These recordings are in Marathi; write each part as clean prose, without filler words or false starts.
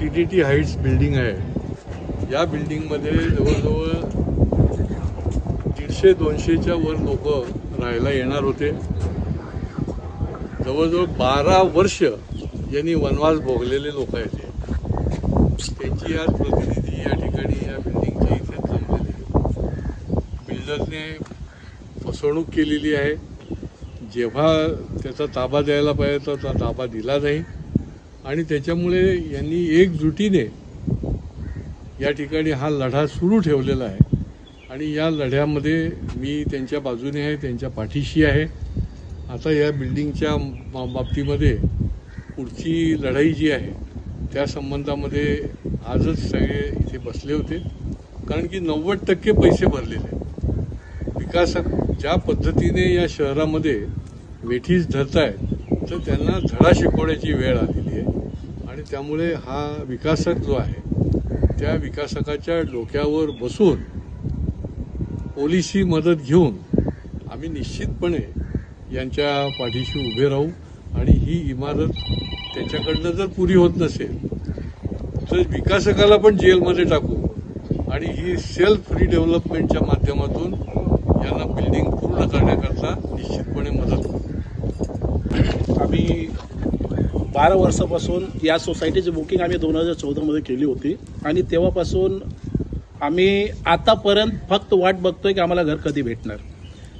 TTT हाईट्स बिल्डिंग आहे, या बिल्डिंगमध्ये जवळजवळ 150-200च्या वर लोक राहायला येणार होते। जवळजवळ 12 वर्ष यांनी वनवास भोगलेले लोक आहेत। त्यांची आज प्रतिनिधी या ठिकाणी या बिल्डिंगच्या इथे जमलेले। बिल्डरने फसवणूक केलेली आहे। जेव्हा त्याचा ताबा द्यायला पाहिजे तर तो ताबा दिला नाही आणि त्याच्यामुळे यांनी एकजुटीने या ठिकाणी हा लढा सुरू ठेवलेला आहे आणि या लढ्यामध्ये मी त्यांच्या बाजूने आहे, त्यांच्या पाठीशी आहे। आता या बिल्डिंगच्या बाबतीमध्ये पुढची लढाई जी आहे त्या संबंधामध्ये आजच सगळे इथे बसले होते, कारण की 90% पैसे भरलेले। विकासक ज्या पद्धतीने या शहरामध्ये वेठीस धरतायत तर त्यांना धडा शिकवण्याची वेळ आलेली आहे आणि त्यामुळे हा विकासक जो आहे त्या विकासकाच्या डोक्यावर बसून पोलिसी मदत घेऊन आम्ही निश्चितपणे यांच्या पाठीशी उभे राहू आणि ही इमारत त्याच्याकडनं जर पुरी होत नसेल तर विकासकाला पण जेलमध्ये टाकू आणि ही सेल्फ रिडेव्हलपमेंटच्या माध्यमातून यांना बिल्डिंग पूर्ण करण्याकरता निश्चितपणे मदत करू। आम्ही 12 वर्षापासून या सोसायटीची बुकिंग आम्ही 2014 मध्ये केली होती आणि तेव्हापासून आम्ही आतापर्यंत फक्त वाट बघतोय की आम्हाला घर कधी भेटणार।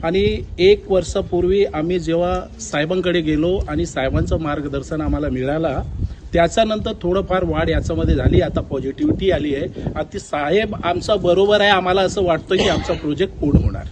आणि 1 वर्षापूर्वी आम्ही जेव्हा साहेबांकडे गेलो आणि साहेबांचं मार्गदर्शन आम्हाला मिळाला, त्याच्यानंतर थोडंफार वाढ याच्यामध्ये झाली। आता पॉझिटिव्हिटी आली आहे। आता साहेब आमचा बरोबर आहे, आम्हाला असं वाटतं की आमचा प्रोजेक्ट पूर्ण होणार।